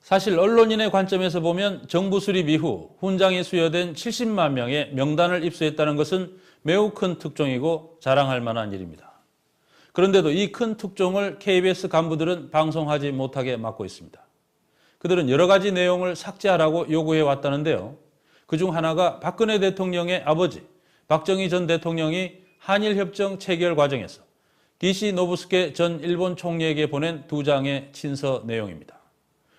사실 언론인의 관점에서 보면 정부 수립 이후 훈장이 수여된 70만 명의 명단을 입수했다는 것은 매우 큰 특종이고 자랑할 만한 일입니다. 그런데도 이 큰 특종을 KBS 간부들은 방송하지 못하게 막고 있습니다. 그들은 여러 가지 내용을 삭제하라고 요구해 왔다는데요. 그중 하나가 박근혜 대통령의 아버지 박정희 전 대통령이 한일협정 체결 과정에서 기시 노부스케 전 일본 총리에게 보낸 2장의 친서 내용입니다.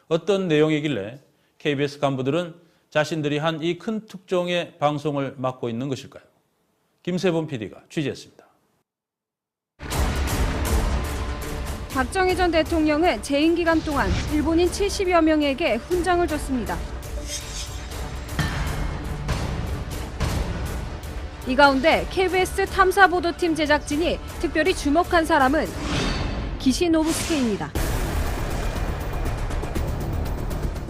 어떤 내용이길래 KBS 간부들은 자신들이 한 이 큰 특종의 방송을 막고 있는 것일까요? 김세범 PD가 취재했습니다. 박정희 전 대통령은 재임 기간 동안 일본인 70여 명에게 훈장을 줬습니다. 이 가운데 KBS 탐사보도팀 제작진이 특별히 주목한 사람은 기시 노부스케입니다.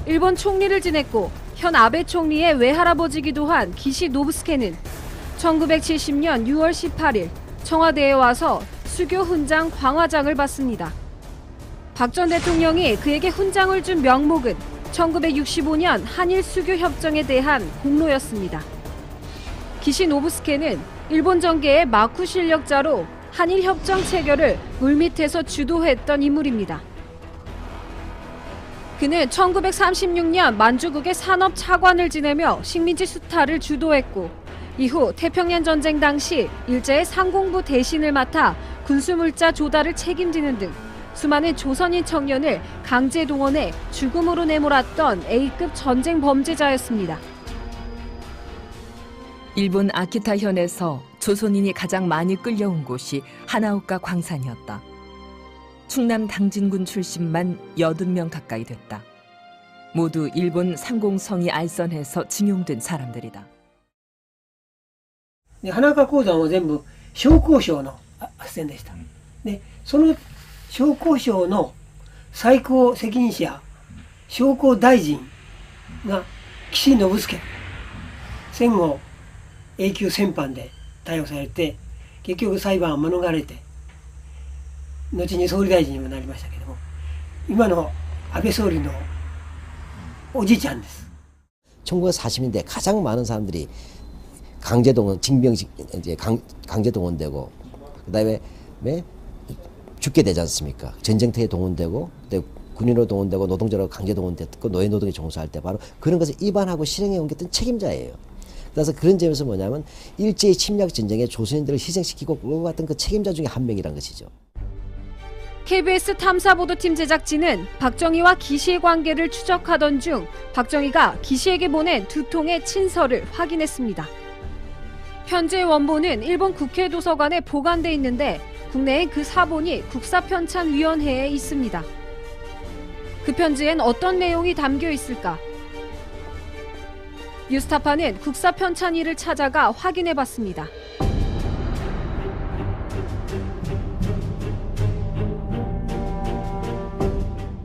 일본 총리를 지냈고 현 아베 총리의 외할아버지기도 한 기시 노부스케는 1970년 6월 18일 청와대에 와서 수교 훈장 광화장을 받습니다. 박 전 대통령이 그에게 훈장을 준 명목은 1965년 한일 수교 협정에 대한 공로였습니다. 기시 노부스케는 일본 정계의 마쿠 실력자로 한일 협정 체결을 물밑에서 주도했던 인물입니다. 그는 1936년 만주국의 산업 차관을 지내며 식민지 수탈을 주도했고 이후 태평양 전쟁 당시 일제의 상공부 대신을 맡아 군수물자 조달을 책임지는 등 수많은 조선인 청년을 강제 동원해 죽음으로 내몰았던 A급 전쟁 범죄자였습니다. 일본 아키타현에서 조선인이 가장 많이 끌려온 곳이 하나오카 광산이었다. 충남 당진군 출신만 80명 가까이 됐다. 모두 일본 상공성이 알선해서 징용된 사람들이다. 花川鉱山は全部商工省の斡旋でした。で、その商工省の最高責任者、商工大臣が岸信介。戦後永久戦犯で逮捕されて、結局裁判を免れて、後に総理大臣にもなりましたけども、今の安倍総理のおじいちゃんです。 1940년대 가장 많은 사람들이 강제동원, 징병식 이제 강제동원되고 그다음에 죽게 되지 않습니까? 전쟁터에 동원되고 군인으로 동원되고 노동자로 강제동원됐고 노예노동에 종사할 때 바로 그런 것을 입안하고 실행해 옮겼던 책임자예요. 그래서 그런 점에서 뭐냐면 일제의 침략 전쟁에 조선인들을 희생시키고 끌고 갔던 그 책임자 중에 한 명이란 것이죠. KBS 탐사보도팀 제작진은 박정희와 기시의 관계를 추적하던 중 박정희가 기시에게 보낸 2통의 친서를 확인했습니다. 편지의 원본은 일본 국회 도서관에 보관돼 있는데 국내엔 그 사본이 국사편찬위원회에 있습니다. 그 편지엔 어떤 내용이 담겨 있을까? 뉴스타파는 국사편찬위를 찾아가 확인해봤습니다.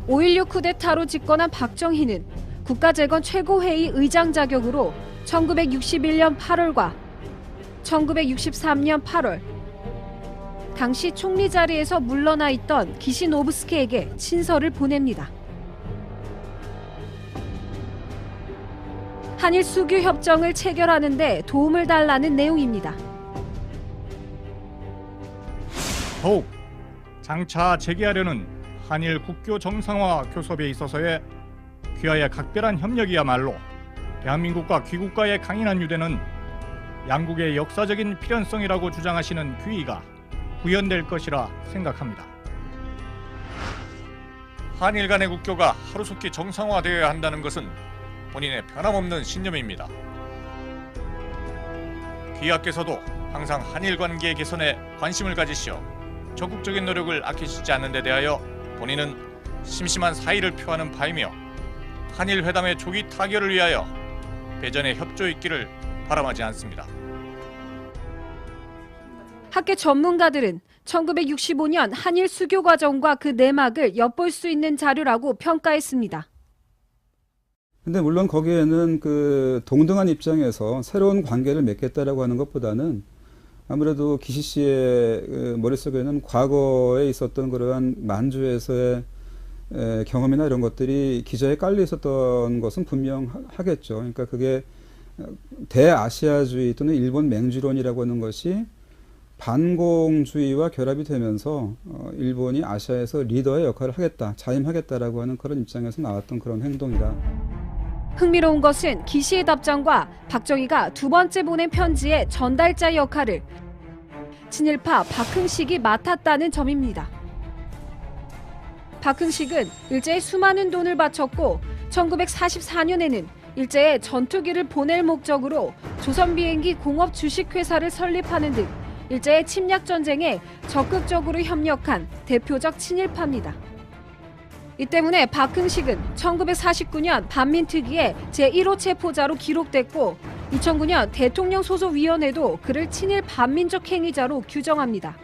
(5.16) 쿠데타로 집권한 박정희는 국가재건 최고회의 의장 자격으로 1961년 8월과 1963년 8월 당시 총리 자리에서 물러나 있던 기시 노부스케에게 친서를 보냅니다. 한일 수교 협정을 체결하는 데 도움을 달라는 내용입니다. 더욱 장차 재개하려는 한일 국교 정상화 교섭에 있어서의 귀하의 각별한 협력이야말로 대한민국과 귀국가의 강인한 유대는 양국의 역사적인 필연성이라고 주장하시는 귀의가 구현될 것이라 생각합니다. 한일 간의 국교가 하루속히 정상화되어야 한다는 것은 본인의 변함없는 신념입니다. 귀하께서도 항상 한일 관계 개선에 관심을 가지시어 적극적인 노력을 아끼시지 않는 데 대하여 본인은 심심한 사의를 표하는 바이며 한일 회담의 조기 타결을 위하여 배전에 협조 있기를 바람하지 않습니다. 학계 전문가들은 1965년 한일 수교 과정과 그 내막을 엿볼 수 있는 자료라고 평가했습니다. 근데 물론 거기에는 그 동등한 입장에서 새로운 관계를 맺겠다라고 하는 것보다는 아무래도 기시 씨의 그 머릿속에는 과거에 있었던 그러한 만주에서의 경험이나 이런 것들이 기저에 깔려 있었던 것은 분명하겠죠. 그러니까 그게 대아시아주의 또는 일본 맹주론이라고 하는 것이 반공주의와 결합이 되면서 일본이 아시아에서 리더의 역할을 하겠다, 자임하겠다라고 하는 그런 입장에서 나왔던 그런 행동이다. 흥미로운 것은 기시의 답장과 박정희가 두 번째 보낸 편지의 전달자 역할을 친일파 박흥식이 맡았다는 점입니다. 박흥식은 일제에 수많은 돈을 바쳤고 1944년에는 일제에 전투기를 보낼 목적으로 조선 비행기 공업 주식회사를 설립하는 등 일제의 침략 전쟁에 적극적으로 협력한 대표적 친일파입니다. 이 때문에 박흥식은 1949년 반민특위의 제1호 체포자로 기록됐고 2009년 대통령 소속위원회도 그를 친일 반민족 행위자로 규정합니다.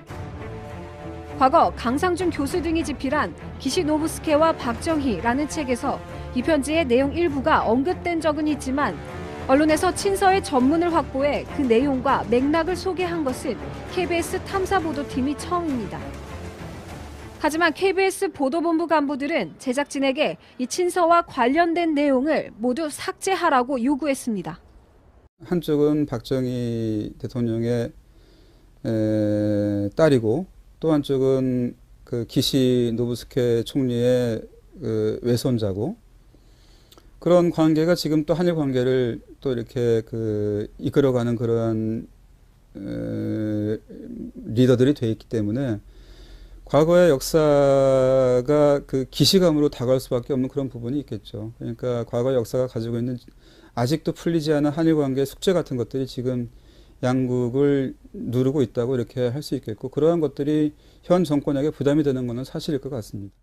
과거 강상준 교수 등이 집필한 기시노부스케와 박정희라는 책에서 이 편지의 내용 일부가 언급된 적은 있지만 언론에서 친서의 전문을 확보해 그 내용과 맥락을 소개한 것은 KBS 탐사보도팀이 처음입니다. 하지만 KBS 보도본부 간부들은 제작진에게 이 친서와 관련된 내용을 모두 삭제하라고 요구했습니다. 한쪽은 박정희 대통령의 딸이고 또 한쪽은 그 기시 노부스케 총리의 그 외손자고 그런 관계가 지금 또 한일 관계를 또 이렇게 그 이끌어가는 그런 리더들이 돼 있기 때문에 과거의 역사가 그 기시감으로 다가올 수밖에 없는 그런 부분이 있겠죠. 그러니까 과거의 역사가 가지고 있는 아직도 풀리지 않은 한일 관계의 숙제 같은 것들이 지금 양국을 누르고 있다고 이렇게 할 수 있겠고 그러한 것들이 현 정권에게 부담이 되는 것은 사실일 것 같습니다.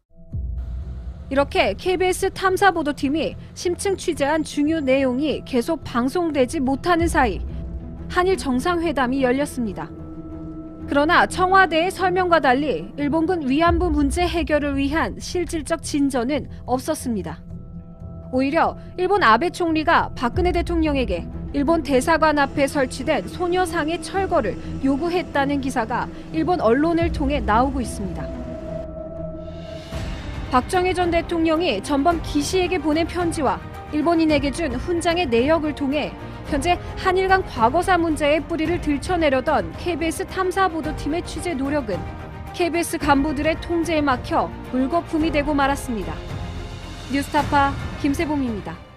이렇게 KBS 탐사보도팀이 심층 취재한 중요 내용이 계속 방송되지 못하는 사이 한일 정상회담이 열렸습니다. 그러나 청와대의 설명과 달리 일본군 위안부 문제 해결을 위한 실질적 진전은 없었습니다. 오히려 일본 아베 총리가 박근혜 대통령에게 일본 대사관 앞에 설치된 소녀상의 철거를 요구했다는 기사가 일본 언론을 통해 나오고 있습니다. 박정희 전 대통령이 전범 기시에게 보낸 편지와 일본인에게 준 훈장의 내역을 통해 현재 한일 간 과거사 문제의 뿌리를 들춰내려던 KBS 탐사보도팀의 취재 노력은 KBS 간부들의 통제에 막혀 물거품이 되고 말았습니다. 뉴스타파 김세봉입니다.